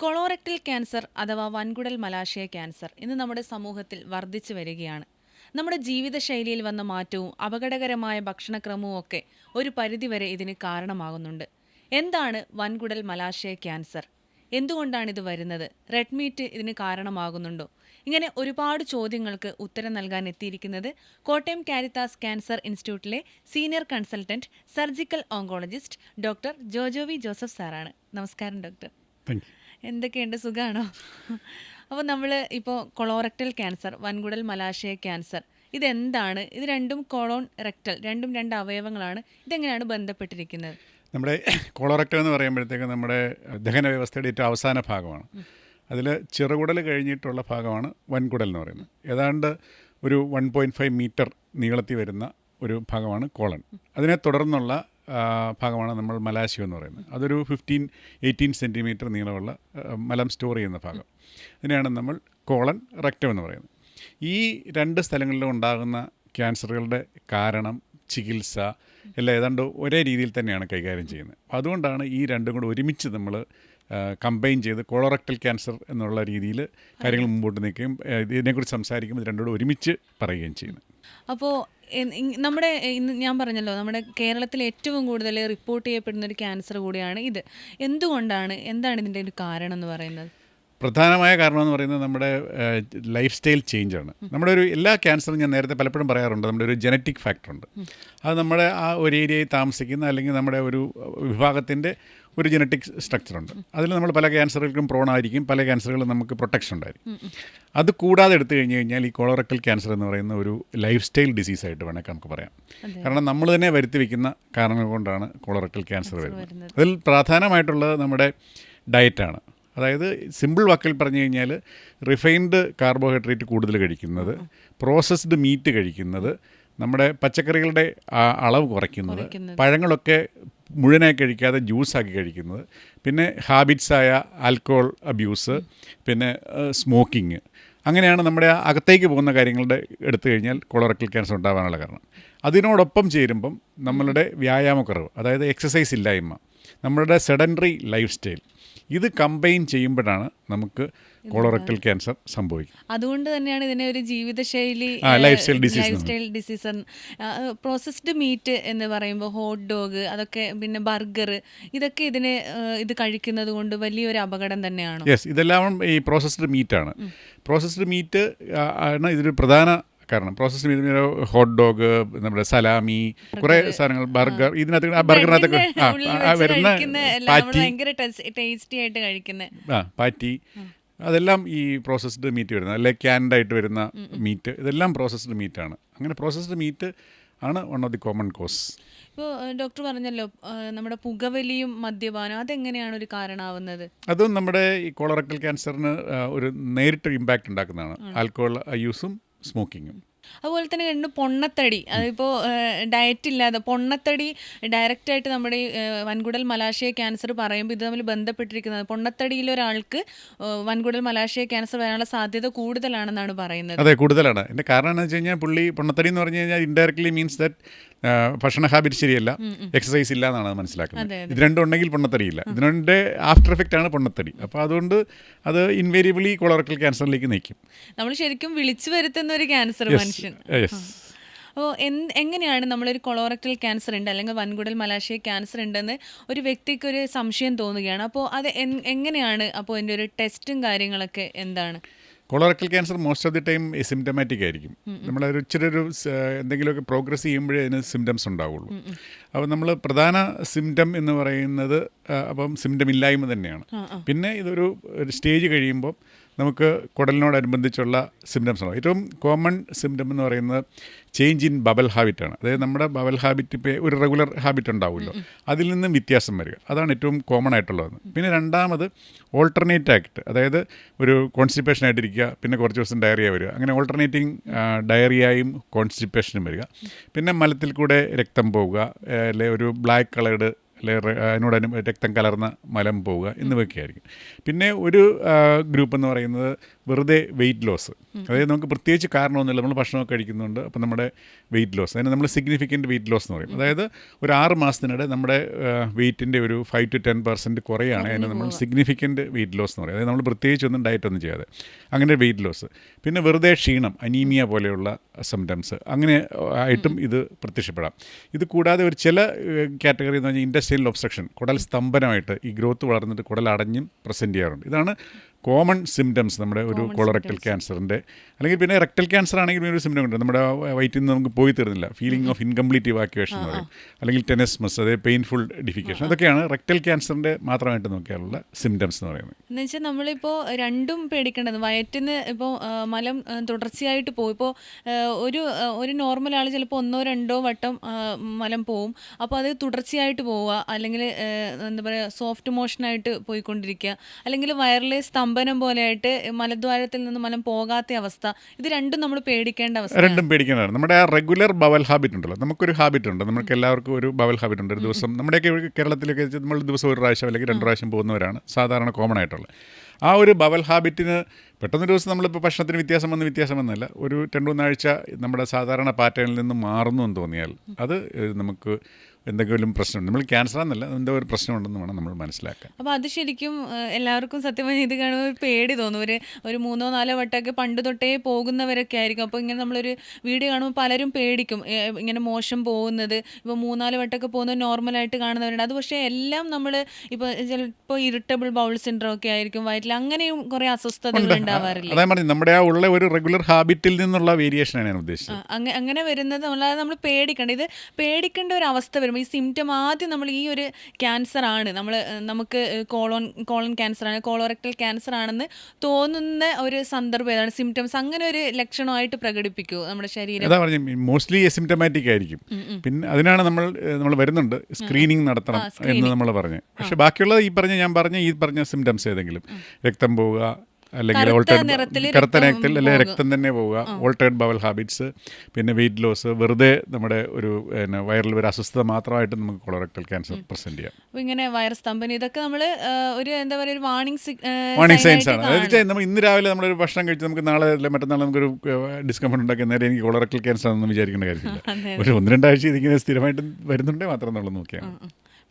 Colorectal cancer അഥവാ വൻകുടൽ മലാശയ cancer ഇന്ന് നമ്മുടെ സമൂഹത്തിൽ വർദ്ധിച്ചു വരികയാണ്. നമ്മുടെ ജീവിതശൈലിയിൽ വന്ന മാറ്റവും അപകടകരമായ ഭക്ഷണക്രമവും ഒക്കെ ഒരു പരിധിവരെ ഇതിന് കാരണമാകുന്നുണ്ട്. എന്താണ് വൻകുടൽ മലാശയ ക്യാൻസർ? എന്തുകൊണ്ടാണ് ഇത് വരുന്നത്? റെഡ് മീറ്റ് ഇതിന് കാരണമാകുന്നുണ്ടോ? ഇങ്ങനെ ഒരുപാട് ചോദ്യങ്ങൾക്ക് ഉത്തരം നൽകാൻ എത്തിയിരിക്കുന്നത് കോട്ടയം കാരിത്താസ് ക്യാൻസർ ഇൻസ്റ്റിറ്റ്യൂട്ടിലെ senior consultant surgical oncologist doctor Jojo V Joseph സാറാണ്. നമസ്കാരം ഡോക്ടർ. എന്തൊക്കെയുണ്ട്, സുഖമാണോ? അപ്പോൾ നമ്മൾ ഇപ്പോൾ കൊളോറക്ടൽ ക്യാൻസർ, വൻകുടൽ മലാശയ ക്യാൻസർ, ഇതെന്താണ്? ഇത് രണ്ടും കോളോൺ റെക്ടൽ, രണ്ടും രണ്ട് അവയവങ്ങളാണ്. ഇതെങ്ങനെയാണ് ബന്ധപ്പെട്ടിരിക്കുന്നത്? നമ്മുടെ കൊളോറക്ടൽ എന്ന് പറയുമ്പോഴത്തേക്ക് നമ്മുടെ ദഹന വ്യവസ്ഥയുടെ ഏറ്റവും അവസാന ഭാഗമാണ്. അതിൽ ചെറുകുടൽ കഴിഞ്ഞിട്ടുള്ള ഭാഗമാണ് വൻകുടൽ എന്ന് പറയുന്നത്. ഏതാണ്ട് ഒരു 1.5 മീറ്റർ നീളത്തിൽ വരുന്ന ഒരു ഭാഗമാണ് കോളൻ. അതിനെ തുടർന്നുള്ള ഭാഗമാണ് നമ്മൾ മലാശയം എന്ന് പറയുന്നത്. അതൊരു 15-18 സെൻറ്റിമീറ്റർ നീളമുള്ള മലം സ്റ്റോർ ചെയ്യുന്ന ഭാഗം. ഇതിനെയാണ് നമ്മൾ കോളൻ റെക്ടം എന്ന് പറയുന്നത്. ഈ രണ്ട് സ്ഥലങ്ങളിലും ഉണ്ടാകുന്ന ക്യാൻസറുകളുടെ കാരണം, ചികിത്സ എല്ലാം ഏതാണ്ട് ഒരേ രീതിയിൽ തന്നെയാണ് കൈകാര്യം ചെയ്യുന്നത്. അതുകൊണ്ടാണ് ഈ രണ്ടും കൂടെ ഒരുമിച്ച് നമ്മൾ കമ്പൈൻ ചെയ്ത് കൊളോറക്ടൽ ക്യാൻസർ എന്നുള്ള രീതിയിൽ കാര്യങ്ങൾ മുമ്പോട്ട് നീക്കുകയും ഇതിനെക്കുറിച്ച് സംസാരിക്കുമ്പോൾ ഇത് രണ്ടും കൂടെ ഒരുമിച്ച് പറയുകയും ചെയ്യുന്നത്. അപ്പോൾ നമ്മുടെ ഇന്ന് ഞാൻ പറഞ്ഞല്ലോ, നമ്മുടെ കേരളത്തിൽ ഏറ്റവും കൂടുതൽ റിപ്പോർട്ട് ചെയ്യപ്പെടുന്ന ഒരു ക്യാൻസർ കൂടിയാണ് ഇത്. എന്താണ് ഇതിൻ്റെ ഒരു കാരണം എന്ന് പറയുന്നത്? പ്രധാനമായ കാരണം എന്ന് പറയുന്നത് നമ്മുടെ ലൈഫ് സ്റ്റൈൽ ചേഞ്ചാണ്. നമ്മുടെ എല്ലാ ക്യാൻസറും ഞാൻ നേരത്തെ പലപ്പോഴും പറയാറുണ്ട്, നമ്മുടെ ഒരു ജനറ്റിക് ഫാക്ടറുണ്ട്. അത് നമ്മുടെ ആ ഒരു ഏരിയയിൽ താമസിക്കുന്ന അല്ലെങ്കിൽ നമ്മുടെ ഒരു വിഭാഗത്തിൻ്റെ ഒരു ജനറ്റിക് സ്ട്രക്ചറുണ്ട്. അതിൽ നമ്മൾ പല ക്യാൻസറുകൾക്കും പ്രോണായിരിക്കും, പല ക്യാൻസറുകളും നമുക്ക് പ്രൊട്ടക്ഷൻ ഉണ്ടായിരിക്കും. അത് കൂടാതെ എടുത്തു കഴിഞ്ഞാൽ ഈ കൊളോറക്ടൽ ക്യാൻസർ എന്ന് പറയുന്ന ഒരു ലൈഫ് സ്റ്റൈൽ ഡിസീസായിട്ട് വേണമെങ്കിൽ നമുക്ക് പറയാം. കാരണം നമ്മൾ തന്നെ വരുത്തി വയ്ക്കുന്ന കാരണങ്ങൾ കൊണ്ടാണ് കൊളോറക്ടൽ ക്യാൻസർ വരുന്നത്. അതിൽ പ്രധാനമായിട്ടുള്ളത് നമ്മുടെ ഡയറ്റാണ്. അതായത് സിമ്പിൾ വാക്കിൽ പറഞ്ഞു കഴിഞ്ഞാൽ റിഫൈൻഡ് കാർബോഹൈഡ്രേറ്റ് കൂടുതൽ കഴിക്കുന്നത്, പ്രോസസ്ഡ് മീറ്റ് കഴിക്കുന്നത്, നമ്മുടെ പച്ചക്കറികളുടെ അളവ് കുറയ്ക്കുന്നത്, പഴങ്ങളൊക്കെ മുഴുവനായി കഴിക്കാതെ ജ്യൂസാക്കി കഴിക്കുന്നത്, പിന്നെ ഹാബിറ്റ്സായ ആൽക്കഹോൾ അബ്യൂസ്, പിന്നെ സ്മോക്കിങ്, അങ്ങനെയാണ് നമ്മുടെ അകത്തേക്ക് പോകുന്ന കാര്യങ്ങളുടെ എടുത്തു കഴിഞ്ഞാൽ കൊളോറക്ടൽ ക്യാൻസർ ഉണ്ടാകാനുള്ള കാരണം. അതിനോടൊപ്പം ചേരുമ്പം നമ്മളുടെ വ്യായാമക്കുറവ്, അതായത് എക്സസൈസ് ഇല്ലായ്മ, നമ്മളുടെ സെഡൻറ്ററി ലൈഫ് സ്റ്റൈൽ, ഇത് കമ്പൈൻ ചെയ്യുമ്പോഴാണ് നമുക്ക് കൊളോറക്ടൽ ക്യാൻസർ സംഭവിക്കും. അതുകൊണ്ട് തന്നെയാണ് ഇതിനെ ഒരു ജീവിതശൈലി life style disease. Processed meet എന്ന് പറയുമ്പോൾ ഹോട്ട് ഡോഗ്, അതൊക്കെ, പിന്നെ ബർഗർ, ഇതൊക്കെ ഇത് കഴിക്കുന്നത് കൊണ്ട് വലിയൊരു അപകടം തന്നെയാണ്. യെസ്, ഇതെല്ലാം ഈ പ്രോസസ്ഡ് മീറ്റാണ്. പ്രോസസ്ഡ് മീറ്റ് ആണ് ഇതൊരു പ്രധാന കാരണം. പ്രോസസ്ഡ് മീറ്റ്, ഹോട്ട് ഡോഗ്, നമ്മുടെ സലാമി, കുറേ സാധനങ്ങൾ, ബർഗർ, ഇതിനകത്ത് ബർഗറിനകത്തൊക്കെ വരുന്ന പാറ്റി, അതെല്ലാം ഈ പ്രോസസ്ഡ് മീറ്റ് വരുന്നത്, അല്ലെങ്കിൽ ക്യാൻഡായിട്ട് വരുന്ന മീറ്റ്, ഇതെല്ലാം പ്രോസസ്ഡ് മീറ്റാണ്. അങ്ങനെ പ്രോസസ്ഡ് മീറ്റ് ആണ് one of the common cause. ഇപ്പോൾ ഡോക്ടർ പറഞ്ഞല്ലോ, നമ്മുടെ പുകവലിയും മദ്യപാനം, അതെങ്ങനെയാണ് ഒരു കാരണമാവുന്നത്? അതും നമ്മുടെ ഈ കൊളോറക്ടൽ ക്യാൻസറിന് ഒരു നേരിട്ട് ഇമ്പാക്റ്റ് ഉണ്ടാക്കുന്നതാണ്. ആൽക്കഹോൾ യൂസും സ്മോക്കിങ്ങും. അതുപോലെ തന്നെ രണ്ട് പൊണ്ണത്തടി, അതിപ്പോൾ ഡയറ്റ് ഇല്ലാതെ പൊണ്ണത്തടി ഡയറക്റ്റായിട്ട് നമ്മുടെ ഈ വൻകുടൽ മലാശയ ക്യാൻസർ പറയുമ്പോൾ ഇത് തമ്മിൽ ബന്ധപ്പെട്ടിരിക്കുന്നത്. പൊണ്ണത്തടിയിലൊരാൾക്ക് വൻകുടൽ മലാശയ ക്യാൻസർ വരാനുള്ള സാധ്യത കൂടുതലാണെന്നാണ് പറയുന്നത്. അതെ, കൂടുതലാണ്. എൻ്റെ കാരണം എന്ന് വെച്ച് കഴിഞ്ഞാൽ പുള്ളി പൊണ്ണത്തടി എന്ന് പറഞ്ഞു കഴിഞ്ഞാൽ ഇൻഡയറക്ട്ലി മീൻസ് ദാറ്റ് ഭക്ഷണ ഹാബിറ്റ് ശരിയല്ല, എക്സസൈസ് ഇല്ല എന്നാണ് മനസ്സിലാക്കുന്നത്. ഇത് രണ്ടും ഉണ്ടെങ്കിൽ പൊണ്ണത്തടിയില്ല. ഇതിൻ്റെ ആഫ്റ്റർ എഫക്റ്റ് ആണ് പൊണ്ണത്തടി. അപ്പോൾ അതുകൊണ്ട് അത് ഇൻവേരിയബിളി കൊളോറക്ടൽ ക്യാൻസറിലേക്ക് നയിക്കും. നമ്മൾ ശരിക്കും വിളിച്ചു വരുത്തുന്ന ഒരു ക്യാൻസർ മനുഷ്യൻ. അപ്പോൾ എങ്ങനെയാണ് നമ്മളൊരു കൊളോറക്ടൽ ക്യാൻസർ ഉണ്ട് അല്ലെങ്കിൽ വൻകുടൽ മലാശയ ക്യാൻസർ ഉണ്ടെന്ന് ഒരു വ്യക്തിക്കൊരു സംശയം തോന്നുകയാണ്. അപ്പോൾ അത് എങ്ങനെയാണ്, അപ്പോൾ അതിൻ്റെ ഒരു ടെസ്റ്റും കാര്യങ്ങളൊക്കെ എന്താണ്? Colorectal cancer most of the time symptomatic ആയിരിക്കും. നമ്മളൊരു ഇച്ചിരി എന്തെങ്കിലുമൊക്കെ പ്രോഗ്രസ് ചെയ്യുമ്പോഴേ അതിന് സിംറ്റംസ് ഉണ്ടാവുള്ളൂ. അപ്പോൾ നമ്മൾ പ്രധാന സിംറ്റം എന്ന് പറയുന്നത് അപ്പം സിംറ്റം ഇല്ലായ്മ തന്നെയാണ്. പിന്നെ ഇതൊരു സ്റ്റേജ് കഴിയുമ്പോൾ നമുക്ക് കുടലിനോടനുബന്ധിച്ചുള്ള സിംറ്റംസ് ഉണ്ടാവും. ഏറ്റവും കോമൺ സിംറ്റം എന്ന് പറയുന്നത് ചേഞ്ച് ഇൻ ബബൽ ഹാബിറ്റാണ്. അതായത് നമ്മുടെ ബബൽ ഹാബിറ്റ് ഇപ്പോൾ ഒരു റെഗുലർ ഹാബിറ്റ് ഉണ്ടാവുമല്ലോ, അതിൽ നിന്നും വ്യത്യാസം വരിക, അതാണ് ഏറ്റവും കോമൺ ആയിട്ടുള്ളത്. പിന്നെ രണ്ടാമത് ഓൾട്ടർനേറ്റ് ആക്ട്, അതായത് ഒരു കോൺസ്റ്റിപ്പേഷൻ ആയിട്ടിരിക്കുക, പിന്നെ കുറച്ച് ദിവസം ഡയറിയ വരിക, അങ്ങനെ ഓൾട്ടർനേറ്റിംഗ് ഡയറിയയും കോൺസ്റ്റിപ്പേഷനും വരിക. പിന്നെ മലത്തിൽ കൂടെ രക്തം പോവുക, അല്ലെ ഒരു ബ്ലാക്ക് കളേർഡ് അല്ലെ അതിനോട് രക്തം കലർന്ന മലം പോവുക എന്നിവയൊക്കെ ആയിരിക്കും. പിന്നെ ഒരു ഗ്രൂപ്പ് എന്ന് പറയുന്നത് വെറുതെ വെയിറ്റ് ലോസ്. അതായത് നമുക്ക് പ്രത്യേകിച്ച് കാരണമൊന്നുമില്ല, നമ്മൾ ഭക്ഷണമൊക്കെ കഴിക്കുന്നുണ്ട്, അപ്പോൾ നമ്മുടെ വെയിറ്റ് ലോസ്, അതിന് നമ്മൾ സിഗ്നിഫിക്കൻറ്റ് വെയിറ്റ് ലോസ് എന്ന് പറയും. അതായത് ഒരു 6 മാസത്തിനിടെ നമ്മുടെ വെയിറ്റിൻ്റെ ഒരു 5 to 10% കുറയാണ് അതിന് നമ്മൾ സിഗ്നിഫിക്കൻറ്റ് വെയിറ്റ് ലോസ് എന്ന് പറയും. അതായത് നമ്മൾ പ്രത്യേകിച്ചൊന്നും ഡയറ്റൊന്നും ചെയ്യാതെ അങ്ങനെ വെയിറ്റ് ലോസ്. പിന്നെ വെറുതെ ക്ഷീണം, അനീമിയ പോലെയുള്ള സിംറ്റംസ് അങ്ങനെ ആയിട്ടും ഇത് പ്രത്യക്ഷപ്പെടാം. ഇത് കൂടാതെ ഒരു ചില കാറ്റഗറി എന്ന് പറഞ്ഞാൽ ഇൻഡസ്ട്രിയൽ ഒബ്സ്ട്രക്ഷൻ, കുടൽ സ്തംഭനമായിട്ട് ഈ ഗ്രോത്ത് വളർന്നിട്ട് കുടൽ അടഞ്ഞും പ്രസൻറ്റ് ചെയ്യാറുണ്ട്. ഇതാണ് കോമൺ സിംറ്റംസ് നമ്മുടെ ഒരു കൊളറക്ടൽ ക്യാൻസറിൻ്റെ. അല്ലെങ്കിൽ പിന്നെ റെക്ടൽ ക്യാൻസർ ആണെങ്കിൽ ഒരു സിംറ്റം ഉണ്ട്, നമ്മുടെ വയറ്റിൽ നിന്ന് നമുക്ക് പോയി തീർന്നില്ല, ഫീലിംഗ് ഓഫ് ഇൻകംപ്ലീറ്റ് ഇവാക്യുവേഷൻ എന്ന് പറയും, അല്ലെങ്കിൽ ടെനസ്മസ്, അതായത് പെയിൻഫുൾ ഡിഫിക്കേഷൻ. അതൊക്കെയാണ് റെക്ടൽ ക്യാൻസറിൻ്റെ മാത്രമായിട്ട് നോക്കിയാലുള്ള സിംറ്റംസ് എന്ന് പറയുന്നത്. എന്ന് വെച്ചാൽ നമ്മളിപ്പോൾ രണ്ടും പേടിക്കേണ്ടത്, വയറ്റിന് ഇപ്പോൾ മലം തുടർച്ചയായിട്ട് പോകും. ഇപ്പോൾ ഒരു നോർമൽ ആൾ ചിലപ്പോൾ 1-2 വട്ടം മലം പോവും. അപ്പോൾ അത് തുടർച്ചയായിട്ട് പോവുക, അല്ലെങ്കിൽ എന്താ പറയുക സോഫ്റ്റ് മോഷനായിട്ട് പോയിക്കൊണ്ടിരിക്കുക, അല്ലെങ്കിൽ വയറിലെ സ്തംഭനം പോലെയായിട്ട് മലദ്വാരത്തിൽ നിന്ന് മലം പോകാത്ത അവസ്ഥ, ഇത് രണ്ടും നമ്മൾ പേടിക്കേണ്ട അവസ്ഥ. രണ്ടും പേടിക്കേണ്ടതാണ്. നമ്മുടെ ആ റെഗുലർ ബവൽ ഹാബിറ്റ് ഉണ്ടല്ലോ, നമുക്കൊരു ഹാബിറ്റ് ഉണ്ട്, നമുക്ക് എല്ലാവർക്കും ഒരു ബവൽ ഹാബിറ്റ് ഉണ്ട്. ഒരു ദിവസം നമ്മുടെയൊക്കെ കേരളത്തിലൊക്കെ നമ്മൾ ദിവസം 1 പ്രാവശ്യം അല്ലെങ്കിൽ 2 പ്രാവശ്യം പോകുന്നവരാണ് സാധാരണ കോമൺ ആയിട്ടുള്ളത്. ആ ഒരു ബവൽ ഹാബിറ്റിന് പെട്ടെന്നൊരു ദിവസം നമ്മളിപ്പോൾ ഭക്ഷണത്തിന് വ്യത്യാസം വന്നല്ല, ഒരു 2-3 ആഴ്ച നമ്മുടെ സാധാരണ പാറ്റേണിൽ നിന്ന് മാറുന്നു എന്ന് തോന്നിയാൽ അത് നമുക്ക് എന്തെങ്കിലും പ്രശ്നം, നമ്മൾ ക്യാൻസർ എന്നല്ല, എന്തോ ഒരു പ്രശ്നമുണ്ടെന്ന് വേണം നമ്മൾ മനസ്സിലാക്കാൻ. അപ്പോൾ അത് ശരിക്കും എല്ലാവർക്കും സത്യം പറഞ്ഞാൽ ഇത് കാണുമ്പോൾ ഒരു പേടി തോന്നും. ഒരു 3-4 വട്ടമൊക്കെ പണ്ട് തൊട്ടേ പോകുന്നവരൊക്കെ ആയിരിക്കും. അപ്പോൾ ഇങ്ങനെ നമ്മളൊരു വീഡിയോ കാണുമ്പോൾ പലരും പേടിക്കും, ഇങ്ങനെ മോശം പോകുന്നത്. ഇപ്പോൾ 3-4 വട്ടമൊക്കെ പോകുന്നത് നോർമലായിട്ട് കാണുന്നവരുണ്ട്. അത് പക്ഷേ എല്ലാം നമ്മൾ ഇപ്പോൾ ചിലപ്പോൾ ഇറിറ്റബിൾ ബൗൾ സിൻഡ്രോം ഒക്കെ ആയിരിക്കും വയറ്റിൽ, അങ്ങനെയും കുറേ അസ്വസ്ഥതകൾ ഉണ്ടാവാറില്ല. അതായത് പറഞ്ഞത് നമ്മുടെ ആ ഉള്ള ഒരു റെഗുലർ ഹാബിറ്റിൽ നിന്നുള്ള വേരിയേഷനാണ് ഞാൻ ഉദ്ദേശിച്ചത്. അങ്ങനെ വരുന്നത് നമ്മൾ പേടിക്കേണ്ട, ഇത് പേടിക്കേണ്ട ഒരു അവസ്ഥ വരുമ്പോൾ ഈ സിംറ്റം ആദ്യം നമ്മൾ ഈ ഒരു ക്യാൻസർ ആണ്, നമുക്ക് കോളൻ ക്യാൻസർ ആണ്, കോളോറക്ടൽ ക്യാൻസർ ആണെന്ന് തോന്നുന്ന ഒരു സന്ദർഭം ഏതാണ്? സിംറ്റംസ് അങ്ങനെ ഒരു ലക്ഷണമായിട്ട് പ്രകടിപ്പിക്കുമോ നമ്മുടെ ശരീരം? അതാ പറഞ്ഞു, മോസ്റ്റ്ലി എസിംറ്റമാറ്റിക് ആയിരിക്കും. പിന്നെ അതിനാണ് നമ്മൾ വരുന്നുണ്ട്, സ്ക്രീനിങ് നടത്തണം എന്ന് നമ്മൾ പറഞ്ഞു. പക്ഷെ ബാക്കിയുള്ളത് ഞാൻ പറഞ്ഞ സിംറ്റംസ് ഏതെങ്കിലും, രക്തം പോവുക, അല്ലെങ്കിൽ കറുത്ത നിറത്തിൽ അല്ലെങ്കിൽ രക്തം തന്നെ പോവുക, ഓൾട്ടേർഡ് ബവൽ ഹാബിറ്റ്സ്, പിന്നെ വെയിറ്റ് ലോസ്, വെറുതെ നമ്മുടെ ഒരു വയറിൽ ഒരു അസ്വസ്ഥത മാത്രമായിട്ട് നമുക്ക് കൊളറക്ടൽ ക്യാൻസർ പ്രസന്റ് ചെയ്യാം. അപ്പോൾ ഇങ്ങനെ വയർ സ്തംഭനം, ഇതൊക്കെ നമ്മൾ ഒരു എന്താ പറയുക ഒരു വാർണിംഗ് സൈൻസ് ആണ്. അതായത് നമ്മൾ ഇന്ന് രാവിലെ നമ്മളൊരു ഭക്ഷണം കഴിച്ച് നമുക്ക് നാളെ അല്ലെ മറ്റന്നാൾ നമുക്കൊരു ഡിസ്കംഫർട്ട് ഉണ്ടാക്കി നേരെ എനിക്ക് കൊളറക്ടൽ ക്യാൻസർ ആണെന്ന് വിചാരിക്കേണ്ട കാര്യമില്ല. ഒരു 1-2 ആഴ്ച ഇതിങ്ങനെ സ്ഥിരമായിട്ട് വരുന്നുണ്ടെങ്കിൽ മാത്രം നമ്മൾ നോക്കിയാൽ.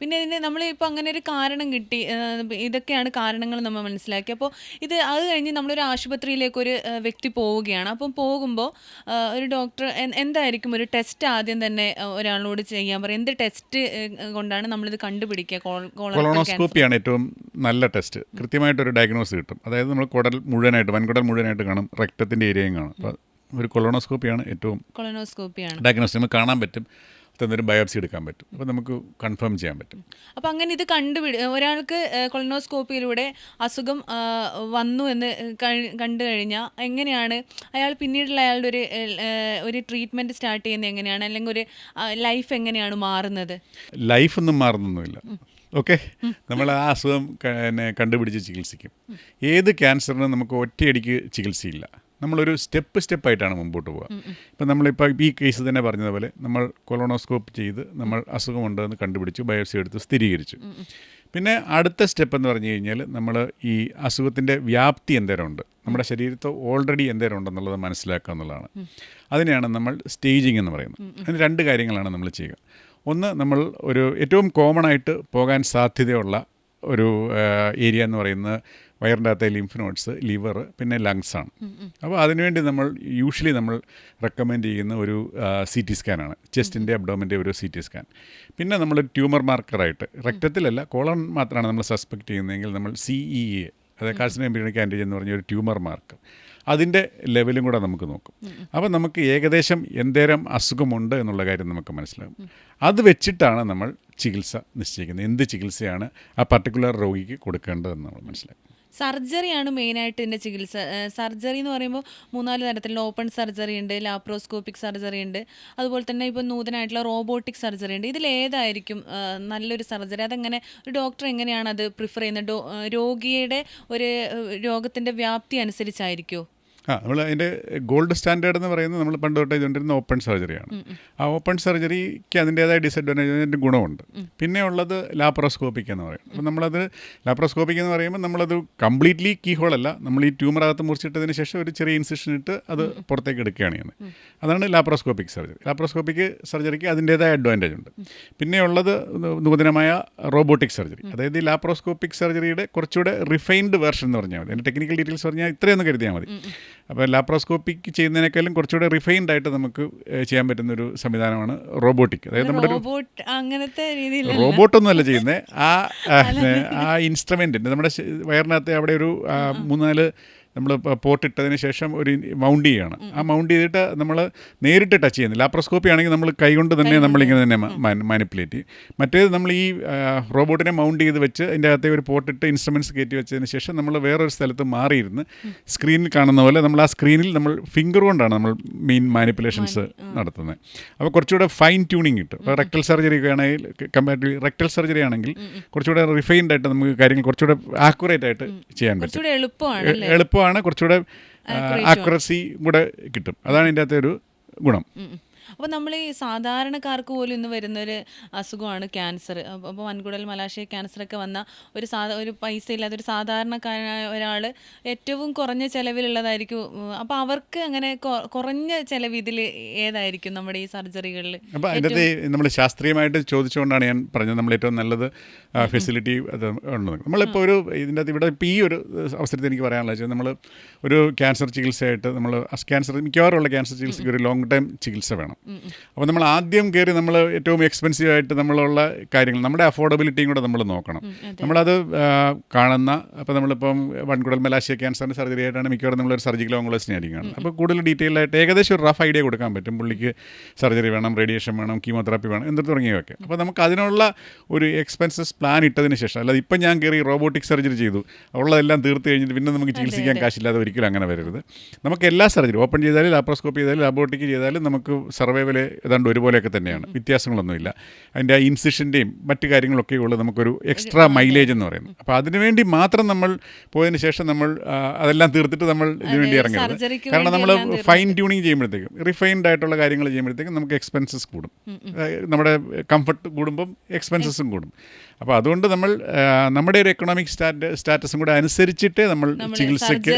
പിന്നെ ഇതിന് നമ്മളിപ്പോൾ അങ്ങനെ ഒരു കാരണം കിട്ടി, ഇതൊക്കെയാണ് കാരണങ്ങൾ നമ്മൾ മനസ്സിലാക്കി. അപ്പോൾ അത് കഴിഞ്ഞ് നമ്മളൊരു ആശുപത്രിയിലേക്ക് ഒരു വ്യക്തി പോവുകയാണ്. അപ്പം പോകുമ്പോൾ ഒരു ഡോക്ടർ എന്തായിരിക്കും ഒരു ടെസ്റ്റ് ആദ്യം തന്നെ ഒരാളോട് ചെയ്യാൻ പറയും? എന്ത് ടെസ്റ്റ് കൊണ്ടാണ് നമ്മളിത് കണ്ടുപിടിക്കുക? കൊളോണോസ്കോപ്പിയാണ് ഏറ്റവും നല്ല ടെസ്റ്റ്. കൃത്യമായിട്ടൊരു ഡയഗ്നോസ് കിട്ടും. അതായത് നമ്മൾ വൻകുടൽ മുഴുവനായിട്ട് കാണും, രക്തത്തിൻ്റെ ഏരിയയും കാണും. അപ്പോൾ ഒരു കൊളോണോസ്കോപ്പിയാണ് ഡയഗ്നോസ്. നമുക്ക് കാണാൻ പറ്റും, ഒരു ബയോപ്സി എടുക്കാൻ പറ്റും, അപ്പോൾ നമുക്ക് കൺഫേം ചെയ്യാൻ പറ്റും. അപ്പോൾ അങ്ങനെ ഇത് ഒരാൾക്ക് കൊളോണോസ്കോപ്പിയിലൂടെ അസുഖം വന്നു എന്ന് കണ്ടു കഴിഞ്ഞാൽ എങ്ങനെയാണ് പിന്നീടുള്ള അയാളുടെ ഒരു ട്രീറ്റ്മെൻറ്റ് സ്റ്റാർട്ട് ചെയ്യുന്നത് എങ്ങനെയാണ്? അല്ലെങ്കിൽ ഒരു ലൈഫ് എങ്ങനെയാണ് മാറുന്നത്? ലൈഫൊന്നും മാറുന്നൊന്നുമില്ല. ഓക്കെ, നമ്മൾ ആ അസുഖം കണ്ടുപിടിച്ച് ചികിത്സിക്കും. ഏത് ക്യാൻസറിനും നമുക്ക് ഒറ്റയടിക്ക് ചികിത്സയില്ല, നമ്മളൊരു സ്റ്റെപ്പായിട്ടാണ് മുമ്പോട്ട് പോവുക. ഇപ്പം നമ്മളിപ്പോൾ ഈ കേസ് തന്നെ പറഞ്ഞതുപോലെ നമ്മൾ കൊളോണോസ്കോപ്പ് ചെയ്ത് നമ്മൾ അസുഖമുണ്ടെന്ന് കണ്ടുപിടിച്ചു, ബയോപ്സി എടുത്ത് സ്ഥിരീകരിച്ചു. പിന്നെ അടുത്ത സ്റ്റെപ്പ് എന്ന് പറഞ്ഞു കഴിഞ്ഞാൽ നമ്മൾ ഈ അസുഖത്തിൻ്റെ വ്യാപ്തി എന്തേരം ഉണ്ട്, നമ്മുടെ ശരീരത്തിൽ ഓൾറെഡി എന്തേരം ഉണ്ടെന്നുള്ളത് മനസ്സിലാക്കുക എന്നുള്ളതാണ്. അതിനെയാണ് നമ്മൾ സ്റ്റേജിങ് എന്ന് പറയുന്നത്. അതിന് 2 കാര്യങ്ങളാണ് നമ്മൾ ചെയ്യുക. ഒന്ന്, നമ്മൾ ഒരു ഏറ്റവും കോമൺ ആയിട്ട് പോകാൻ സാധ്യതയുള്ള ഒരു ഏരിയ എന്ന് പറയുന്നത് വയറിൻ്റെ അകത്തെ ലിംഫ് നോഡ്സ്, ലിവർ, പിന്നെ ലങ്സാണ്. അപ്പോൾ അതിനുവേണ്ടി യൂഷ്വലി നമ്മൾ റെക്കമെൻഡ് ചെയ്യുന്ന ഒരു CT സ്കാനാണ്, ചെസ്റ്റിൻ്റെ അബ്ഡോമിൻ്റെ ഒരു CT സ്കാൻ. പിന്നെ നമ്മൾ ട്യൂമർ മാർക്കറായിട്ട് രക്തത്തിലല്ല കോളൺ മാത്രമാണ് നമ്മൾ സസ്പെക്റ്റ് ചെയ്യുന്നതെങ്കിൽ നമ്മൾ CEA, അതായത് കാർസിനോം എംബ്രിയോണിക് ആൻറ്റിജൻ എന്ന് പറഞ്ഞ ഒരു ട്യൂമർ മാർക്കർ, അതിൻ്റെ ലെവലും കൂടെ നമുക്ക് നോക്കും. അപ്പോൾ നമുക്ക് ഏകദേശം എന്തേരം അസുഖമുണ്ട് എന്നുള്ള കാര്യം നമുക്ക് മനസ്സിലാകും. അത് വെച്ചിട്ടാണ് നമ്മൾ ചികിത്സ നിശ്ചയിക്കുന്നത്, എന്ത് ചികിത്സയാണ് ആ പർട്ടിക്കുലർ രോഗിക്ക് കൊടുക്കേണ്ടതെന്ന് നമ്മൾ മനസ്സിലാക്കും. സർജറിയാണ് മെയിനായിട്ട് ഇതിൻ്റെ ചികിത്സ. സർജറി എന്ന് പറയുമ്പോൾ 3-4 തരത്തിലുള്ള ഓപ്പൺ സർജറി ഉണ്ട്, ലാപ്രോസ്കോപ്പിക് സർജറി ഉണ്ട്, അതുപോലെ തന്നെ ഇപ്പോൾ നൂതനമായിട്ടുള്ള റോബോട്ടിക് സർജറി ഉണ്ട്. ഇതിലേതായിരിക്കും നല്ലൊരു സർജറി? അതെങ്ങനെ ഒരു ഡോക്ടർ എങ്ങനെയാണ് അത് പ്രിഫർ ചെയ്യുന്നത്? രോഗിയുടെ ഒരു രോഗത്തിൻ്റെ വ്യാപ്തി അനുസരിച്ചായിരിക്കുമോ? നമ്മൾ അതിൻ്റെ ഗോൾഡ് സ്റ്റാൻഡേർഡ് എന്ന് പറയുന്നത് നമ്മൾ പണ്ട് തൊട്ടേ ചെയ്തുകൊണ്ടിരുന്ന ഓപ്പൺ സർജറിയാണ്. ആ ഓപ്പൺ സർജറിക്ക് അതിൻ്റേതായ ഡിസഡ്വാൻറ്റേജിൻ്റെ ഗുണമുണ്ട്. പിന്നെ ഉള്ളത് ലാപ്രോസ്കോപ്പിക് എന്ന് പറയും. അപ്പോൾ നമ്മളത് ലാപ്രോസ്കോപ്പിക് എന്ന് പറയുമ്പോൾ നമ്മളത് കംപ്ലീറ്റ്ലി കീ ഹോളല്ല, നമ്മൾ ഈ ട്യൂമറകത്ത് മുറിച്ചിട്ടതിന് ശേഷം ഒരു ചെറിയ ഇൻസിഷൻ ഇട്ട് അത് പുറത്തേക്ക് എടുക്കുകയാണ് ചെയ്യുന്നത്. അതാണ് ലാപ്രോസ്കോപ്പിക് സർജറി. ലാപ്രോസ്കോപ്പിക് സർജറിക്ക് അതിൻ്റേതായ അഡ്വാൻറ്റേജ് ഉണ്ട്. പിന്നെ ഉള്ളത് നൂതനമായ റോബോട്ടിക് സർജറി. അതായത് ഈ ലാപ്രോസ്കോപ്പിക് സർജറിയുടെ കുറച്ചുകൂടെ റിഫൈൻഡ് വേർഷൻ എന്ന് പറഞ്ഞാൽ മതി. അതിൻ്റെ ടെക്നിക്കൽ ഡീറ്റെയിൽസ് പറഞ്ഞാൽ ഇത്രയൊന്നും കരുതിയാൽ മതി. അപ്പോൾ ലാപ്രോസ്കോപ്പിക് ചെയ്യുന്നതിനേക്കാളും കുറച്ചുകൂടെ റിഫൈൻഡ് ആയിട്ട് നമുക്ക് ചെയ്യാൻ പറ്റുന്ന ഒരു സംവിധാനമാണ് റോബോട്ടിക്. അതായത് നമ്മുടെ റോബോട്ടൊന്നും അല്ല ചെയ്യുന്നത്, ആ ഇൻസ്ട്രുമെൻറ്റിൻ്റെ നമ്മുടെ വയറിനകത്ത് അവിടെ ഒരു 3-4 നമ്മൾ പോർട്ട് ഇട്ടതിന് ശേഷം ഒരു മൗണ്ട് ചെയ്യുകയാണ്. ആ മൗണ്ട് ചെയ്തിട്ട് നമ്മൾ നേരിട്ട് ടച്ച് ചെയ്യുന്നില്ല. ലാപ്രോസ്കോപ്പി ആണെങ്കിൽ നമ്മൾ കൈകൊണ്ട് തന്നെ നമ്മളിങ്ങനെ തന്നെ മാനിപ്പുലേറ്റ് ചെയ്യും. മറ്റേത് നമ്മൾ ഈ റോബോട്ടിനെ മൗണ്ട് ചെയ്ത് വെച്ച് അതിൻ്റെ അകത്തെ ഒരു പോർട്ടിട്ട് ഇൻസ്ട്രുമെൻറ്റ്സ് കയറ്റി വെച്ചതിന് ശേഷം നമ്മൾ വേറൊരു സ്ഥലത്ത് മാറിയിരുന്ന് സ്ക്രീനിൽ കാണുന്ന പോലെ നമ്മൾ ആ സ്ക്രീനിൽ നമ്മൾ ഫിംഗർ കൊണ്ടാണ് നമ്മൾ മെയിൻ മാനിപ്പുലേഷൻസ് നടത്തുന്നത്. അപ്പോൾ കുറച്ചുകൂടെ ഫൈൻ ട്യൂണിങ് കിട്ടും. അപ്പോൾ റെക്ടൽ സർജറി ആണെങ്കിൽ കമ്പാരിറ്റീവ്ലി റെക്ടൽ സർജറി ആണെങ്കിൽ കുറച്ചുകൂടെ റിഫൈൻഡ് ആയിട്ട് നമുക്ക് കാര്യങ്ങൾ കുറച്ചുകൂടെ ആക്യുറേറ്റ് ആയിട്ട് ചെയ്യാൻ പറ്റും. എളുപ്പമാണ്, കുറച്ചുകൂടെ ആക്യുറസി കൂടെ കിട്ടും. അതാണ് ഇതിൻ്റെ അകത്തെ ഒരു ഗുണം. അപ്പോൾ നമ്മൾ ഈ സാധാരണക്കാർക്ക് പോലും ഇന്ന് വരുന്നൊരു അസുഖമാണ് ക്യാൻസർ. അപ്പോൾ വൻകുടൽ മലാശയ ക്യാൻസറൊക്കെ വന്ന ഒരു പൈസ ഇല്ലാത്ത ഒരു സാധാരണക്കാരനായ ഒരാൾ ഏറ്റവും കുറഞ്ഞ ചിലവിലുള്ളതായിരിക്കും. അപ്പോൾ അവർക്ക് അങ്ങനെ കുറഞ്ഞ ചിലവ് ഇതിൽ ഏതായിരിക്കും നമ്മുടെ ഈ സർജറികളിൽ? അപ്പോൾ അതിൻ്റെ നമ്മൾ ശാസ്ത്രീയമായിട്ട് ചോദിച്ചുകൊണ്ടാണ് ഞാൻ പറഞ്ഞത് നമ്മൾ ഏറ്റവും നല്ലത് ഫെസിലിറ്റി അത് ഉള്ളത്. നമ്മളിപ്പോൾ ഇതിൻ്റെ അകത്ത് ഇവിടെ ഇപ്പോൾ ഈ ഒരു അവസരത്തിൽ എനിക്ക് പറയാനുള്ളത് വെച്ചാൽ നമ്മൾ ഒരു ക്യാൻസർ ചികിത്സയായിട്ട് നമ്മൾ മിക്കവാറുള്ള ക്യാൻസർ ചികിത്സയ്ക്ക് ഒരു ലോങ് ടൈം ചികിത്സ വേണം. അപ്പോൾ നമ്മൾ ആദ്യം കയറി നമ്മൾ ഏറ്റവും എക്സ്പെൻസീവ് ആയിട്ട് നമ്മളുള്ള കാര്യങ്ങൾ നമ്മുടെ അഫോർഡബിലിറ്റിയും കൂടെ നമ്മൾ നോക്കണം. നമ്മളത് കാണുന്ന അപ്പോൾ നമ്മളിപ്പം വൻകുടൽ മലാശയ ക്യാൻസറിൻ്റെ സർജറി ആയിട്ടാണ് മിക്കവാറും നമ്മളൊരു സർജിക്കൽ ഓങ്കോളജിസ്റ്റിനെ ആയിരിക്കും കാണുന്നത്. അപ്പോൾ കൂടുതൽ ഡീറ്റെയിൽ ആയിട്ട് ഏകദേശം ഒരു റഫ് ഐഡിയ കൊടുക്കാൻ പറ്റും. പുള്ളിക്ക് സർജറി വേണം, റേഡിയേഷൻ വേണം, കീമോതെറാപ്പി വേണം, എന്ത് തുടങ്ങിയവയൊക്കെ. അപ്പോൾ നമുക്ക് അതിനുള്ള ഒരു എക്സ്പെൻസസ് പ്ലാൻ ഇട്ടതിന് ശേഷം, അല്ലാതെ ഇപ്പം ഞാൻ കയറി റോബോട്ടിക് സർജറി ചെയ്തു ഉള്ളതെല്ലാം തീർത്ത് കഴിഞ്ഞിട്ട് പിന്നെ നമുക്ക് ചികിത്സിക്കാൻ കാശില്ലാതെ ഒരിക്കലും അങ്ങനെ വരരുത്. നമുക്ക് എല്ലാ സർജറി ഓപ്പൺ ചെയ്താലും ലാപ്രോസ്കോപ്പി ചെയ്താലും ലാബോട്ടിക് ചെയ്താലും നമുക്ക് സർവൈവൽ ഏതാണ്ട് ഒരുപോലെയൊക്കെ തന്നെയാണ്, വ്യത്യാസങ്ങളൊന്നുമില്ല. അതിൻ്റെ ആ ഇൻസിഷൻ്റെയും മറ്റു കാര്യങ്ങളൊക്കെ ഉള്ളൂ നമുക്കൊരു എക്സ്ട്രാ മൈലേജ് എന്ന് പറയുന്നത്. അപ്പോൾ അതിനുവേണ്ടി മാത്രം നമ്മൾ പോയതിന് ശേഷം നമ്മൾ അതെല്ലാം തീർത്തിട്ട് നമ്മൾ ഇതിനുവേണ്ടി ഇറങ്ങരുത്. കാരണം നമ്മൾ ഫൈൻ ട്യൂണിങ് ചെയ്യുമ്പോഴത്തേക്കും റിഫൈൻഡ് ആയിട്ടുള്ള കാര്യങ്ങൾ ചെയ്യുമ്പോഴത്തേക്കും നമുക്ക് എക്സ്പെൻസസ് കൂടും. നമ്മുടെ കംഫർട്ട് കൂടുമ്പം എക്സ്പെൻസസും കൂടും. അപ്പോൾ അതുകൊണ്ട് നമ്മൾ നമ്മുടെ ഒരു എക്കണോമിക് സ്റ്റാറ്റസും കൂടെ അനുസരിച്ചിട്ടേ നമ്മൾ ചികിത്സയ്ക്ക്,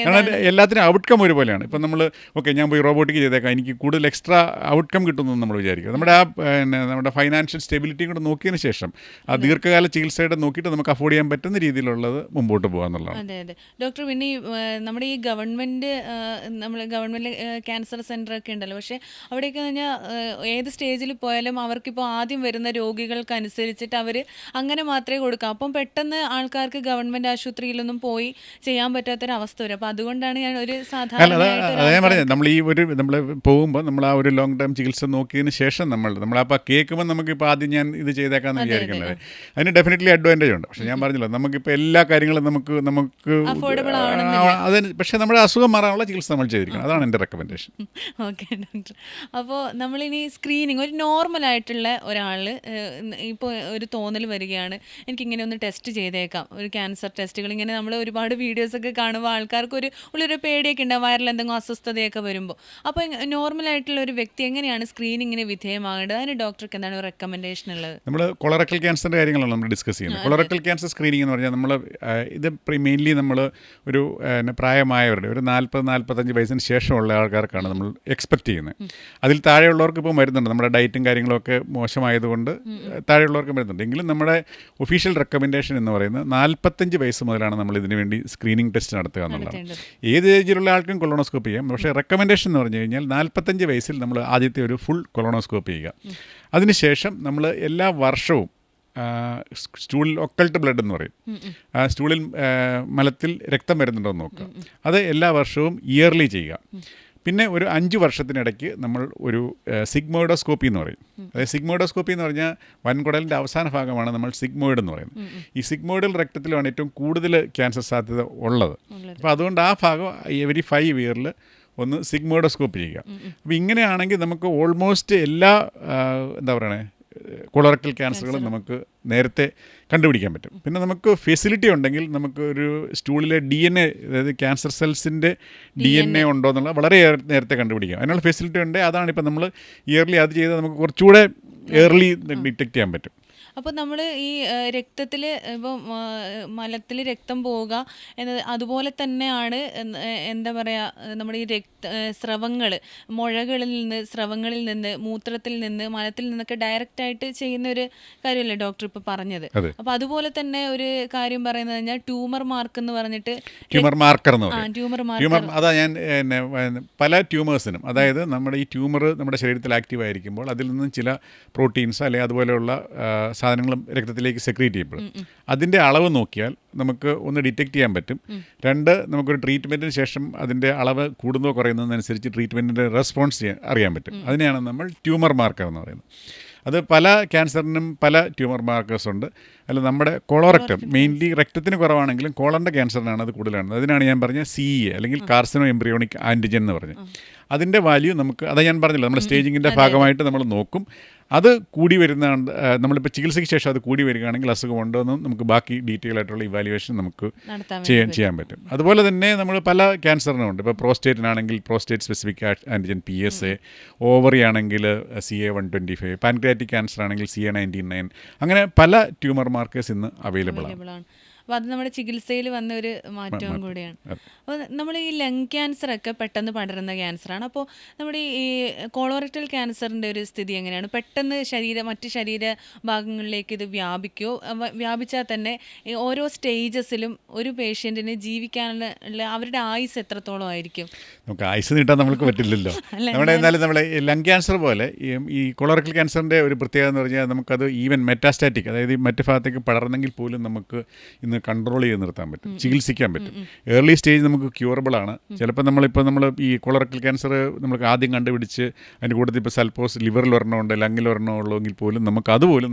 കാരണം എല്ലാത്തിനും ഔട്ട്കം ഒരുപോലെയാണ്. ഇപ്പം നമ്മൾ ഞാൻ പോയി റോബോട്ടിക് ചെയ്തേക്കാം, എനിക്ക് കൂടുതൽ എക്സ്ട്രാ ഔട്ട്കം കിട്ടുമെന്ന് നമ്മൾ വിചാരിക്കുക. നമ്മുടെ ഫൈനാൻഷ്യൽ സ്റ്റെബിലിറ്റിയും കൂടെ നോക്കിയതിന് ശേഷം ആ ദീർഘകാല ചികിത്സയുടെ നോക്കിയിട്ട് നമുക്ക് അഫോർഡ് ചെയ്യാൻ പറ്റുന്ന രീതിയിലുള്ളത് മുമ്പോട്ട് പോകാന്നുള്ളതാണ്. അതെ അതെ ഡോക്ടർ. പിന്നെ നമ്മുടെ ഈ ഗവൺമെൻറ് ക്യാൻസർ സെൻ്റർ ഒക്കെ ഉണ്ടല്ലോ, പക്ഷേ അവിടെയൊക്കെ കഴിഞ്ഞാൽ ഏത് സ്റ്റേജിൽ പോയാലും അവർക്കിപ്പോൾ ആദ്യം വരുന്ന രോഗികൾക്കനുസരിച്ചിട്ട് അവർ അങ്ങനെ മാത്രമേ കൊടുക്കാം. അപ്പം പെട്ടെന്ന് ആൾക്കാർക്ക് ഗവൺമെൻറ് ആശുപത്രിയിലൊന്നും പോയി ചെയ്യാൻ പറ്റാത്തൊരവസ്ഥ വരും. അപ്പോൾ അതുകൊണ്ടാണ് ഞാൻ ഒരു സാധാരണ നമ്മൾ പോകുമ്പോൾ നമ്മൾ ആ ഒരു ലോങ് ടൈം ചികിത്സ നോക്കിയതിന് ശേഷം നമ്മളപ്പോൾ കേൾക്കുമ്പോൾ നമുക്കിപ്പോൾ ആദ്യം ഞാൻ ഇത് ചെയ്തേക്കാമെന്ന് വിചാരിക്കുന്നത് അതിന് ഡെഫിനറ്റ്ലി അഡ്വാൻറ്റേജ് ഉണ്ട്. പക്ഷേ ഞാൻ പറഞ്ഞല്ലോ നമുക്കിപ്പോൾ എല്ലാ കാര്യങ്ങളും നമുക്ക് അതിന് പക്ഷേ നമ്മുടെ അസുഖം മാറാനുള്ള ചികിത്സ നമ്മൾ ചെയ്തിരിക്കണം. അതാണ് എൻ്റെ റെക്കമെൻഡേഷൻ. Okay doctor. അപ്പോൾ നമ്മളിനി സ്ക്രീനിങ് ഒരു നോർമലായിട്ടുള്ള ഒരാൾ ഇപ്പോൾ ഒരു തോന്നൽ വരികയാണ്, എനിക്കിങ്ങനെ ഒന്ന് ടെസ്റ്റ് ചെയ്തേക്കാം, ഒരു ക്യാൻസർ ടെസ്റ്റുകൾ ഇങ്ങനെ നമ്മൾ ഒരുപാട് വീഡിയോസൊക്കെ കാണുമ്പോൾ ആൾക്കാർക്ക് ഉള്ളൊരു പേടിയൊക്കെ ഉണ്ടാവും, വയറിൽ എന്തെങ്കിലും അസ്വസ്ഥതയൊക്കെ വരുമ്പോൾ. അപ്പോൾ നോർമലായിട്ടുള്ള ഒരു വ്യക്തി എങ്ങനെയാണ് സ്ക്രീനിങ്ങിന് വിധേയമാകേണ്ടത്? അതിന് ഡോക്ടർക്ക് എന്താണ് റെക്കമെൻഡേഷൻ ഉള്ളത്? നമ്മൾ കൊളറക്ടൽ ക്യാൻസറിൻ്റെ കാര്യങ്ങളാണ് നമ്മൾ ഡിസ്കസ് ചെയ്യുന്നത്. കൊളറക്ടൽ ക്യാൻസർ സ്ക്രീനിങ് എന്ന് പറഞ്ഞാൽ നമ്മൾ ഇത് മെയിൻലി നമ്മൾ ഒരു പ്രായമായവരുടെ ഒരു 40-45 വയസ്സിന് ശേഷമുള്ള ആൾക്കാർക്കാണ് നമ്മൾ എക്സ്പെക്റ്റ് ചെയ്യുന്നത്. അതിൽ താഴെയുള്ളവർക്ക് ഇപ്പോൾ മരുന്നുണ്ട്, നമ്മുടെ ഡയറ്റും കാര്യങ്ങളൊക്കെ മോശമായതുകൊണ്ട് താഴെയുള്ളവർക്ക് മരുന്നുണ്ട്. എങ്കിലും നമ്മുടെ ഒഫീഷ്യൽ റെക്കമെൻഡേഷൻ എന്ന് പറയുന്നത് 45 വയസ്സ് മുതലാണ് നമ്മൾ ഇതിനു വേണ്ടി സ്ക്രീനിങ് ടെസ്റ്റ് നടത്തുക എന്നുള്ളതാണ്. ഏത് ഏജിലുള്ള ആൾക്കും കൊളോണോസ്കോപ്പി ചെയ്യാം. പക്ഷേ റെക്കമെൻഡേഷൻ എന്ന് പറഞ്ഞു കഴിഞ്ഞാൽ 45 വയസ്സിൽ നമ്മൾ ആദ്യത്തെ ഒരു ഫുൾ കൊളോണോസ്കോപ്പി ചെയ്യുക. അതിനുശേഷം നമ്മൾ എല്ലാ വർഷവും സ്റ്റൂളിൽ ഒക്കൾട്ട് ബ്ലഡ് എന്ന് പറയും, സ്റ്റൂളിൽ മലത്തിൽ രക്തം വരുന്നുണ്ടോ എന്ന് നോക്കുക. അത് എല്ലാ വർഷവും ഇയർലി ചെയ്യുക. പിന്നെ ഒരു 5 വർഷത്തിനിടയ്ക്ക് നമ്മൾ ഒരു സിഗ്മോയിഡോസ്കോപ്പി എന്ന് പറയും. അതായത് സിഗ്മോയിഡോസ്കോപ്പി എന്ന് പറഞ്ഞാൽ വൻകുടലിൻ്റെ അവസാന ഭാഗമാണ് നമ്മൾ സിഗ്മോയിഡ് എന്ന് പറയുന്നത്. ഈ സിഗ്മോയിഡൽ രക്തത്തിലാണ് ഏറ്റവും കൂടുതൽ ക്യാൻസർ സാധ്യത ഉള്ളത്. അപ്പോൾ അതുകൊണ്ട് ആ ഭാഗം എവരി 5 ഇയറിൽ ഒന്ന് സിഗ്മോയിഡോസ്കോപ്പി ചെയ്യുക. അപ്പോൾ ഇങ്ങനെയാണെങ്കിൽ നമുക്ക് ഓൾമോസ്റ്റ് എല്ലാ എന്താ പറയണേ കൊളറക്ടൽ ക്യാൻസറുകൾ നമുക്ക് നേരത്തെ കണ്ടുപിടിക്കാൻ പറ്റും. പിന്നെ നമുക്ക് ഫെസിലിറ്റി ഉണ്ടെങ്കിൽ നമുക്ക് ഒരു സ്റ്റൂളിലെ DNA, അതായത് ക്യാൻസർ സെൽസിൻ്റെ DNA ഉണ്ടോ എന്നുള്ളത് വളരെ നേരത്തെ കണ്ടുപിടിക്കാം. അതിനുള്ള ഫെസിലിറ്റി ഉണ്ട്. അതാണ് ഇപ്പം നമ്മൾ ഇയർലി അത് ചെയ്താൽ നമുക്ക് കുറച്ചുകൂടെ ഏർലി ഡിറ്റക്ട് ചെയ്യാൻ പറ്റും. അപ്പോൾ നമ്മൾ ഈ രക്തത്തിൽ ഇപ്പോൾ മലത്തിൽ രക്തം പോവുക എന്നത് അതുപോലെ തന്നെയാണ് എന്താ പറയുക, നമ്മുടെ ഈ സ്രവങ്ങൾ, മുഴകളിൽ നിന്ന്, സ്രവങ്ങളിൽ നിന്ന്, മൂത്രത്തിൽ നിന്ന്, മലത്തിൽ നിന്നൊക്കെ ഡയറക്റ്റായിട്ട് ചെയ്യുന്ന ഒരു കാര്യമല്ലേ ഡോക്ടർ ഇപ്പോൾ പറഞ്ഞത്. അപ്പോൾ അതുപോലെ തന്നെ ഒരു കാര്യം പറയുന്നത് കഴിഞ്ഞാൽ ട്യൂമർ മാർക്ക് എന്ന് പറഞ്ഞിട്ട്, ട്യൂമർ മാർക്കർ എന്ന് പറയും. Tumour tumour marker. അതാ ഞാൻ പല ട്യൂമേഴ്സിനും, അതായത് നമ്മുടെ ഈ ട്യൂമർ നമ്മുടെ ശരീരത്തിൽ ആക്റ്റീവ് ആയിരിക്കുമ്പോൾ അതിൽ നിന്നും ചില പ്രോട്ടീൻസ് അല്ലെങ്കിൽ അതുപോലെയുള്ള സാധനങ്ങളും രക്തത്തിലേക്ക് സെക്രീറ്റ് ചെയ്യപ്പെടും. അതിൻ്റെ അളവ് നോക്കിയാൽ നമുക്ക് ഒന്ന് ഡിറ്റക്ട് ചെയ്യാൻ പറ്റും. രണ്ട്, നമുക്കൊരു ട്രീറ്റ്മെൻറ്റിന് ശേഷം അതിൻ്റെ അളവ് കൂടുന്നതോ കുറയുന്നതിനനുസരിച്ച് ട്രീറ്റ്മെൻറ്റിൻ്റെ റെസ്പോൺസ് അറിയാൻ പറ്റും. അതിനെയാണ് നമ്മൾ ട്യൂമർ മാർക്കർ എന്ന് പറയുന്നത്. അത് പല ക്യാൻസറിനും പല ട്യൂമർ മാർക്കേഴ്സ് ഉണ്ട്. അല്ല, നമ്മുടെ കൊളോറക്ടം മെയിൻലി രക്തത്തിന് കുറവാണെങ്കിലും കോളറിൻ്റെ ക്യാൻസറിനാണ് അത് കൂടുതലാണ്. അതിനാണ് ഞാൻ പറഞ്ഞ CEA അല്ലെങ്കിൽ കാർസിനോ എംബ്രിയോണിക് ആൻറ്റിജൻ എന്ന് പറഞ്ഞത്. അതിൻ്റെ വാല്യൂ നമുക്ക്, അതാ ഞാൻ പറഞ്ഞില്ല, നമ്മുടെ സ്റ്റേജിങ്ങിൻ്റെ ഭാഗമായിട്ട് നമ്മൾ നോക്കും. അത് കൂടി വരുന്ന, നമ്മളിപ്പോൾ ചികിത്സയ്ക്ക് ശേഷം അത് കൂടി വരികയാണെങ്കിൽ അസുഖമുണ്ടോ എന്നും നമുക്ക് ബാക്കി ഡീറ്റെയിൽ ആയിട്ടുള്ള ഇവാലുവേഷൻ നമുക്ക് ചെയ്യാൻ പറ്റും. അതുപോലെ തന്നെ നമ്മൾ പല ക്യാൻസറിനും ഉണ്ട്. ഇപ്പോൾ പ്രോസ്റ്റേറ്റിനാണെങ്കിൽ prostate specific antigen PSA, ovary ആണെങ്കിൽ CA-125, പാൻക്രിയാറ്റിക് ക്യാൻസർ ആണെങ്കിൽ CA-19-9, അങ്ങനെ പല ട്യൂമർ മാർക്കേഴ്സ് ഇന്ന് അവൈലബിൾ ആണ്. അപ്പോൾ അത് നമ്മുടെ ചികിത്സയിൽ വന്ന ഒരു മാറ്റവും കൂടിയാണ്. അപ്പോൾ നമ്മൾ ഈ ലങ് ക്യാൻസർ ഒക്കെ പെട്ടെന്ന് പടരുന്ന ക്യാൻസറാണ്. അപ്പോൾ നമ്മുടെ ഈ കോളോറക്ടൽ ക്യാൻസറിൻ്റെ ഒരു സ്ഥിതി എങ്ങനെയാണ്? പെട്ടെന്ന് മറ്റ് ശരീര ഭാഗങ്ങളിലേക്ക് ഇത് വ്യാപിക്കുമോ? വ്യാപിച്ചാൽ തന്നെ ഈ ഓരോ സ്റ്റേജസിലും ഒരു പേഷ്യൻറ്റിന് ജീവിക്കാനുള്ള അവരുടെ ആയുസ് എത്രത്തോളം ആയിരിക്കും? നമുക്ക് ആയുസ് നീട്ടാൻ നമുക്ക് പറ്റില്ലല്ലോ. നമ്മുടെ എന്നാലും നമ്മളെ ലങ് ക്യാൻസർ പോലെ ഈ കൊളോറക്ടൽ ക്യാൻസറിൻ്റെ ഒരു പ്രത്യേകത എന്ന് പറഞ്ഞാൽ നമുക്കത് ഈവൻ മെറ്റാസ്റ്റാറ്റിക്, അതായത് മറ്റ് ഭാഗത്തേക്ക് പടർന്നെങ്കിൽ പോലും നമുക്ക് ഇന്ന് കൺട്രോൾ ചെയ്ത് നിർത്താൻ പറ്റും, ചികിത്സിക്കാൻ പറ്റും. ഏർലി സ്റ്റേജ് നമുക്ക് ക്യൂറബിൾ ആണ്. ചിലപ്പോൾ നമ്മൾ ഈ കൊളറക്ടൽ ക്യാൻസർ നമുക്ക് ആദ്യം കണ്ടുപിടിച്ച് അതിൻ്റെ കൂട്ടത്തിൽ ഇപ്പോൾ സൽപ്പോസ് ലിവറിൽ ഒരെണ്ണമുണ്ട്, ലങ്ങിൽ ഒരെണ്ണം ഉള്ളെങ്കിൽ പോലും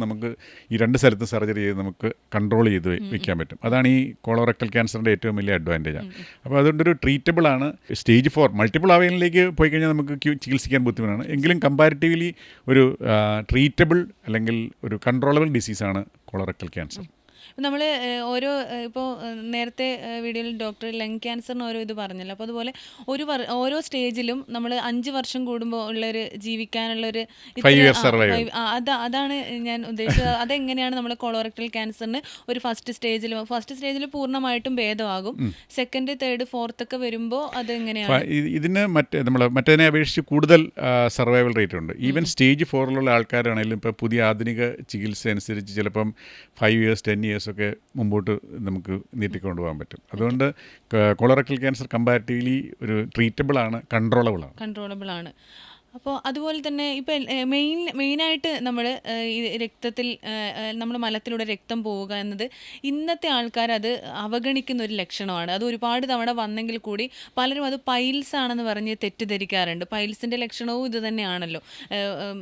നമുക്ക് ഈ രണ്ട് സ്ഥലത്ത് സർജറി ചെയ്ത് നമുക്ക് കൺട്രോൾ ചെയ്ത് വയ്ക്കാൻ പറ്റും. അതാണ് ഈ കൊളറക്ടൽ ക്യാൻസറിൻ്റെ ഏറ്റവും വലിയ അഡ്വാൻറ്റേജാണ്. അപ്പോൾ അതുകൊണ്ടൊരു ട്രീറ്റബിൾ ആണ്. സ്റ്റേജ് 4 മൾട്ടിപ്പിൾ അവയലിലേക്ക് പോയി കഴിഞ്ഞാൽ നമുക്ക് ചികിത്സിക്കാൻ ബുദ്ധിമുട്ടാണ്. എങ്കിലും കമ്പാരിറ്റീവ്ലി ഒരു ട്രീറ്റബിൾ അല്ലെങ്കിൽ ഒരു കൺട്രോളബിൾ ഡിസീസാണ് കൊളറക്ടൽ ക്യാൻസർ. നമ്മൾ ഇപ്പോൾ നേരത്തെ വീഡിയോയിൽ ഡോക്ടർ ലങ് ക്യാൻസറിന് ഓരോ ഇത് പറഞ്ഞല്ലോ. അപ്പോൾ അതുപോലെ ഓരോ സ്റ്റേജിലും നമ്മൾ 5 വർഷം കൂടുമ്പോൾ ഉള്ളൊരു ജീവിക്കാനുള്ളൊരു അതാണ് ഞാൻ ഉദ്ദേശിച്ചത്. അതെങ്ങനെയാണ് നമ്മൾ കൊളോറക്ടൽ ക്യാൻസറിന് ഒരു ഫസ്റ്റ് സ്റ്റേജിൽ പൂർണ്ണമായിട്ടും ഭേദമാകും, സെക്കൻഡ്, തേർഡ്, ഫോർത്ത് ഒക്കെ വരുമ്പോൾ അതെങ്ങനെയാണ്? ഇതിന് മറ്റേതിനെ അപേക്ഷിച്ച് കൂടുതൽ സർവൈവൽ റേറ്റ് ഉണ്ട്. ഈവൻ സ്റ്റേജ് 4 ആൾക്കാരാണെങ്കിലും ഇപ്പോൾ പുതിയ ആധുനിക ചികിത്സ അനുസരിച്ച് ചിലപ്പം 5 years 10 years ഒക്കെ മുമ്പോട്ട് നമുക്ക് നീട്ടിക്കൊണ്ടുപോകാൻ പറ്റും. അതുകൊണ്ട് കൊളറക്ടൽ ക്യാൻസർ കമ്പാരിറ്റീവ്ലി ഒരു ട്രീറ്റബിൾ ആണ്, കൺട്രോളബിൾ ആണ്. അപ്പോൾ അതുപോലെ തന്നെ ഇപ്പം മെയിനായിട്ട് നമ്മൾ ഈ രക്തത്തിൽ നമ്മൾ മലത്തിലൂടെ രക്തം പോവുക എന്നത് ഇന്നത്തെ ആൾക്കാർ അത് അവഗണിക്കുന്ന ഒരു ലക്ഷണമാണ്. അത് ഒരുപാട് തവണ വന്നെങ്കിൽ കൂടി പലരും അത് പൈൽസ് ആണെന്ന് പറഞ്ഞ് തെറ്റിദ്ധരിക്കാറുണ്ട്. പൈൽസിൻ്റെ ലക്ഷണവും ഇത് തന്നെയാണല്ലോ,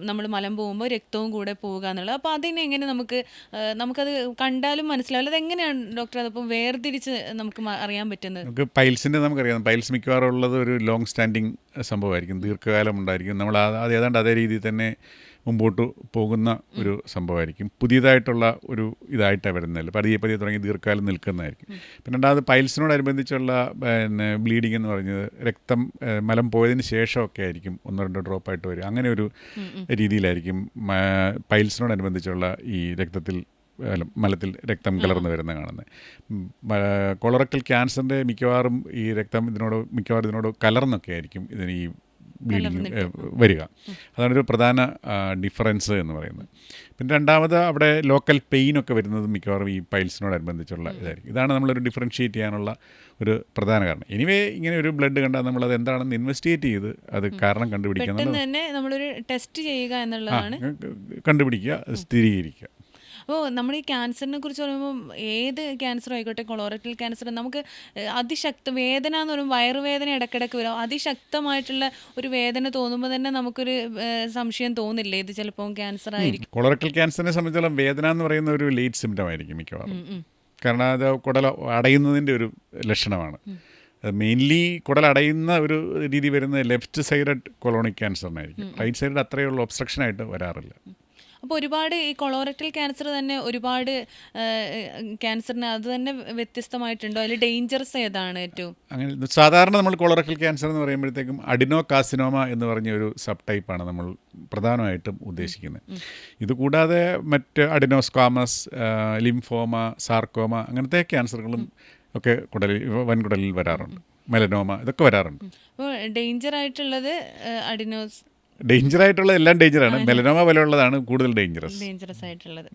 നമ്മൾ മലം പോകുമ്പോൾ രക്തവും കൂടെ പോവുക എന്നുള്ളത്. അപ്പോൾ അതിനെങ്ങനെ നമുക്കത് കണ്ടാലും മനസ്സിലാവില്ല. അതെങ്ങനെയാണ് ഡോക്ടർ അതപ്പം വേർതിരിച്ച് നമുക്ക് അറിയാൻ പറ്റുന്നത്? നമുക്ക് പൈൽസിൻ്റെ നമുക്കറിയാം, പൈൽസ് മിക്കവാറും ഉള്ളത് ഒരു ലോങ് സ്റ്റാൻഡിങ് സംഭവമായിരിക്കും, ദീർഘകാലം ഉണ്ടായിരിക്കും. നമ്മൾ അത് ഏതാണ്ട് അതേ രീതിയിൽ തന്നെ മുമ്പോട്ട് പോകുന്ന ഒരു സംഭവമായിരിക്കും. പുതിയതായിട്ടുള്ള ഒരു ഇതായിട്ടാണ് വരുന്നത്, പതിയെ തുടങ്ങി ദീർഘകാലം നിൽക്കുന്നതായിരിക്കും. പിന്നെ രണ്ടാമത് പൈൽസിനോടനുബന്ധിച്ചുള്ള ബ്ലീഡിംഗ് എന്ന് പറഞ്ഞത് മലം പോയതിന് ശേഷമൊക്കെ ആയിരിക്കും 1-2 ഡ്രോപ്പായിട്ട് വരിക. അങ്ങനെ ഒരു രീതിയിലായിരിക്കും പൈൽസിനോടനുബന്ധിച്ചുള്ള ഈ മലത്തിൽ രക്തം കലർന്ന് വരുന്ന കാണുന്നത്. കൊളറക്ടൽ ക്യാൻസറിൻ്റെ മിക്കവാറും ഈ രക്തം ഇതിനോട് കലർന്നൊക്കെ ആയിരിക്കും ഇതിന് ഈ ബ്ലീഡിങ് വരിക. അതാണൊരു പ്രധാന ഡിഫറൻസ് എന്ന് പറയുന്നത്. പിന്നെ രണ്ടാമത് അവിടെ ലോക്കൽ പെയിനൊക്കെ വരുന്നത് മിക്കവാറും ഈ പൈൽസിനോടനുബന്ധിച്ചുള്ള ഇതായിരിക്കും. ഇതാണ് നമ്മളൊരു ഡിഫറൻഷ്യേറ്റ് ചെയ്യാനുള്ള ഒരു പ്രധാന കാരണം. എനിവേ ഇങ്ങനെ ഒരു ബ്ലഡ് കണ്ടാൽ നമ്മളത് എന്താണെന്ന് ഇൻവെസ്റ്റിഗേറ്റ് ചെയ്ത് അത് കാരണം കണ്ടുപിടിക്കുക, നമ്മളൊരു ടെസ്റ്റ് ചെയ്യുക എന്നുള്ളതാണ്, കണ്ടുപിടിക്കുക, സ്ഥിരീകരിക്കുക. അപ്പോൾ നമ്മൾ ഈ ക്യാൻസറിനെ കുറിച്ച് പറയുമ്പോൾ ഏത് ക്യാൻസറും ആയിക്കോട്ടെ, കൊളോറക്ടൽ ക്യാൻസർ, നമുക്ക് വേദന എന്ന് പറയുമ്പോൾ വയറുവേദന ഇടയ്ക്കിടയ്ക്ക് വരും. അതിശക്തമായിട്ടുള്ള ഒരു വേദന തോന്നുമ്പോൾ തന്നെ നമുക്കൊരു സംശയം തോന്നില്ലേ ഇത് ചിലപ്പോൾ ക്യാൻസർ ആയിരിക്കും? കൊളോറക്ടൽ ക്യാൻസറിനെ സംബന്ധിച്ചോളം വേദന എന്ന് പറയുന്ന ഒരു ലേറ്റ് സിംറ്റം ആയിരിക്കും മിക്കവാറും. കാരണം അത് കുടൽ അടയുന്നതിൻ്റെ ഒരു ലക്ഷണമാണ്. മെയിൻലി കുടൽ അടയുന്ന ഒരു രീതി വരുന്നത് ലെഫ്റ്റ് സൈഡഡ് കൊളോണിക് ക്യാൻസറിനായിരിക്കും. റൈറ്റ് സൈഡ് അത്രയുള്ള ഒബ്സ്ട്രക്ഷനായിട്ട് വരാറില്ല. അപ്പോൾ ഒരുപാട് ഈ കൊളോറക്ടൽ ക്യാൻസർ തന്നെ ഒരുപാട് ക്യാൻസറിന് അത് തന്നെ വ്യത്യസ്തമായിട്ടുണ്ടോ? അതിൽ ഡേഞ്ചറസ് ഏതാണ് ഏറ്റവും? അങ്ങനെ സാധാരണ നമ്മൾ കൊളറക്ടൽ ക്യാൻസർ എന്ന് പറയുമ്പോഴത്തേക്കും അഡിനോ കാസിനോമ എന്ന് പറഞ്ഞ ഒരു സബ് ടൈപ്പാണ് നമ്മൾ പ്രധാനമായിട്ടും ഉദ്ദേശിക്കുന്നത്. ഇതുകൂടാതെ മറ്റ് അഡിനോസ്കാമസ്, ലിംഫോമ, സാർക്കോമ അങ്ങനത്തെ ക്യാൻസറുകളും ഒക്കെ വൻകുടലിൽ വരാറുണ്ട്. മെലനോമ ഇതൊക്കെ വരാറുണ്ട്. അപ്പോൾ ഡേഞ്ചർ ആയിട്ടുള്ളത് അഡിനോസ് ഡേഞ്ചറായിട്ടുള്ള എല്ലാം ഡേഞ്ചറാണ്. മെലനോമ പോലെയുള്ളതാണ് കൂടുതൽ ഡേഞ്ചറസ്. ഡേഞ്ചറസ് ആയിട്ടുള്ളത്.